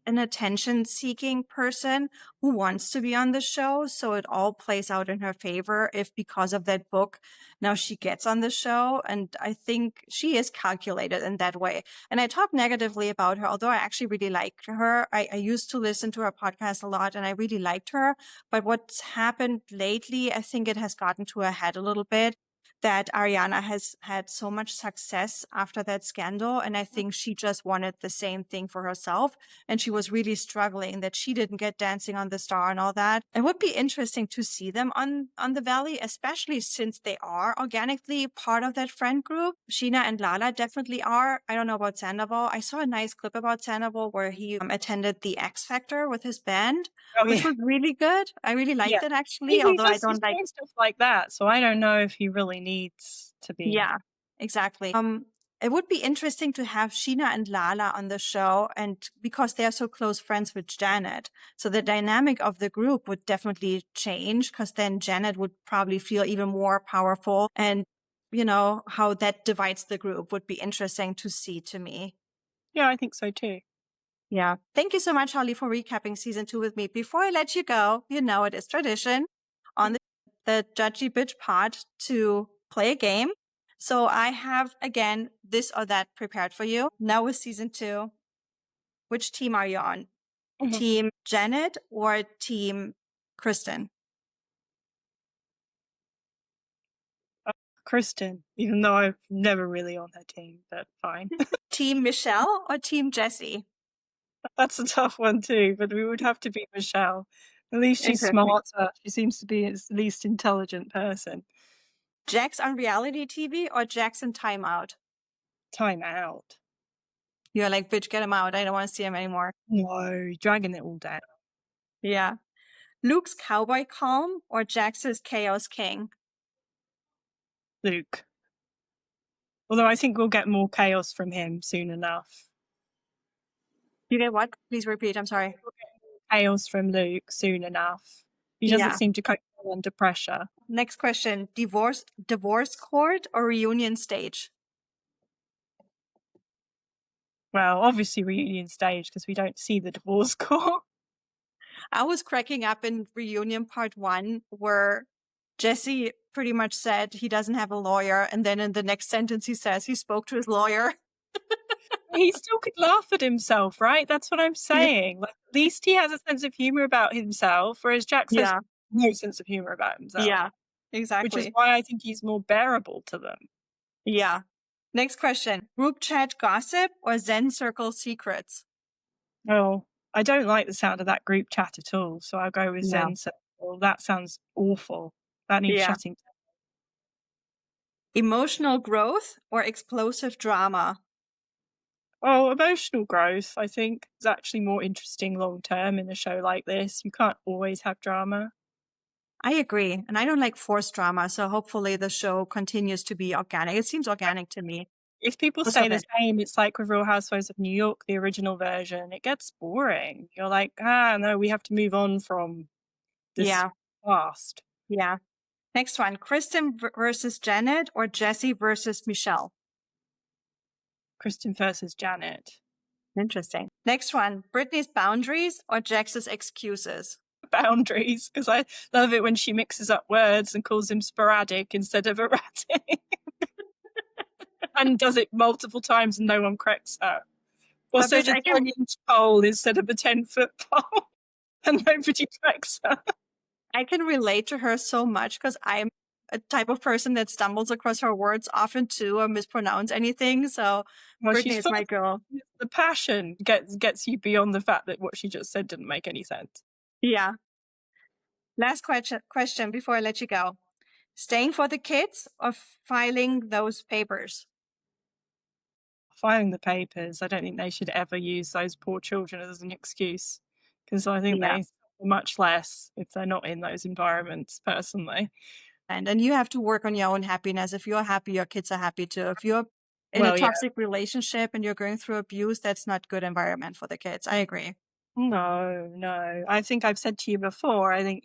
an attention-seeking person who wants to be on the show. So it all plays out in her favor if, because of that book, now she gets on the show. And I think she is calculated in that way. And I talk negatively about her, although I actually really liked her. I used to listen to her podcast a lot and I really liked her. But what's happened lately, I think it has gotten to her head a little bit, that Ariana has had so much success after that scandal. And I think she just wanted the same thing for herself. And she was really struggling that she didn't get Dancing on the Star and all that. It would be interesting to see them on The Valley, especially since they are organically part of that friend group. Sheena and Lala definitely are. I don't know about Sandoval. I saw a nice clip about Sandoval where he attended the X Factor with his band, which was really good. I really liked it, actually, although I don't like stuff like that. So I don't know if he really needs to be. Yeah, exactly. It would be interesting to have Sheena and Lala on the show, and because they're so close friends with Janet, so the dynamic of the group would definitely change, because then Janet would probably feel even more powerful, and how that divides the group would be interesting to see, to me. Yeah, I think so too. Yeah. Thank you so much, Holly, for recapping season 2 with me. Before I let you go, it is tradition on the Judgy Bitch pod to play a game. So I have, again, this or that prepared for you. Now with season 2, which team are you on? Team Janet or Team Kristen? Kristen, even though I'm never really on her team, but fine. Team Michelle or Team Jessie? That's a tough one too, but we would have to be Michelle. At least she's Interesting. smarter. She seems to be his least intelligent person. Jax on reality TV or Jax in Timeout? Time out. You're like, bitch, get him out. I don't want to see him anymore. No, dragging it all down. Yeah. Luke's cowboy calm or Jax's chaos king? Luke. Although I think we'll get more chaos from him soon enough. You get what? Please repeat. I'm sorry. We'll get more chaos from Luke soon enough. He doesn't seem to cope well under pressure. Next question. Divorce court or reunion stage? Well, obviously reunion stage because we don't see the divorce court. I was cracking up in reunion part 1 where Jesse pretty much said he doesn't have a lawyer. And then in the next sentence, he says he spoke to his lawyer. He still could laugh at himself, right? That's what I'm saying. Like, at least he has a sense of humor about himself, whereas Jax has no sense of humor about himself. Yeah, exactly. Which is why I think he's more bearable to them. Yeah. Next question. Group chat gossip or Zen circle secrets? Oh, I don't like the sound of that group chat at all, so I'll go with Zen circle. That sounds awful. That needs shutting down. Emotional growth or explosive drama? Oh, emotional growth, I think, is actually more interesting long term in a show like this. You can't always have drama. I agree. And I don't like forced drama. So hopefully the show continues to be organic. It seems organic to me. If people say the same, it's like with Real Housewives of New York, the original version, it gets boring. You're like, no, we have to move on from this past. Yeah. Next one, Kristen versus Janet or Jesse versus Michelle? Kristen versus Janet. Interesting. Next one, Brittany's boundaries or Jax's excuses? Boundaries, because I love it when she mixes up words and calls him sporadic instead of erratic. And does it multiple times and no one corrects her. Or says a 10-inch pole instead of a 10-foot pole and nobody corrects her. I can relate to her so much because I'm a type of person that stumbles across her words often too or mispronounce anything. So Brittany is my girl. The passion gets you beyond the fact that what she just said didn't make any sense. Yeah. Last question before I let you go. Staying for the kids or filing those papers? Filing the papers. I don't think they should ever use those poor children as an excuse because I think they suffer much less if they're not in those environments personally. And you have to work on your own happiness. If you're happy, your kids are happy too. If you're in a toxic relationship and you're going through abuse, that's not good environment for the kids. I agree. No. I think I've said to you before, I think,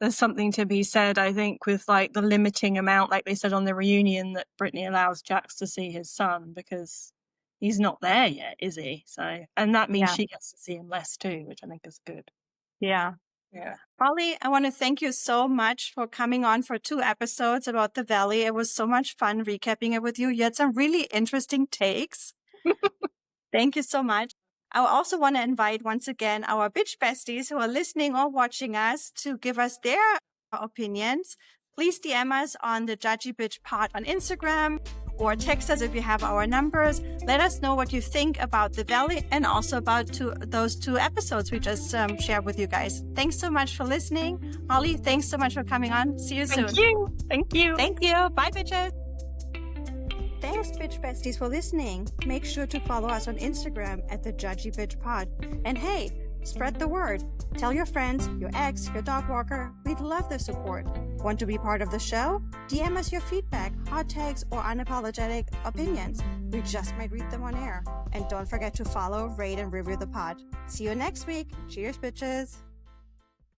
there's something to be said, I think, with like the limiting amount, like they said on the reunion, that Brittany allows Jax to see his son because he's not there yet, is he? So, and that means she gets to see him less too, which I think is good. Yeah. Holly, I want to thank you so much for coming on for 2 episodes about the Valley. It was so much fun recapping it with you. You had some really interesting takes. Thank you so much. I also want to invite once again our bitch besties who are listening or watching us to give us their opinions. Please DM us on the Judgy Bitch Pod on Instagram or text us if you have our numbers. Let us know what you think about the Valley and also about those 2 episodes we just shared with you guys. Thanks so much for listening. Holly, thanks so much for coming on. See you soon. Thank you. Bye, bitches. Thanks, bitch besties, for listening. Make sure to follow us on Instagram at the Judgy Bitch Pod. And hey, spread the word. Tell your friends, your ex, your dog walker. We'd love the support. Want to be part of the show? DM us your feedback, hot takes, or unapologetic opinions. We just might read them on air. And don't forget to follow, rate, and review the pod. See you next week. Cheers, bitches.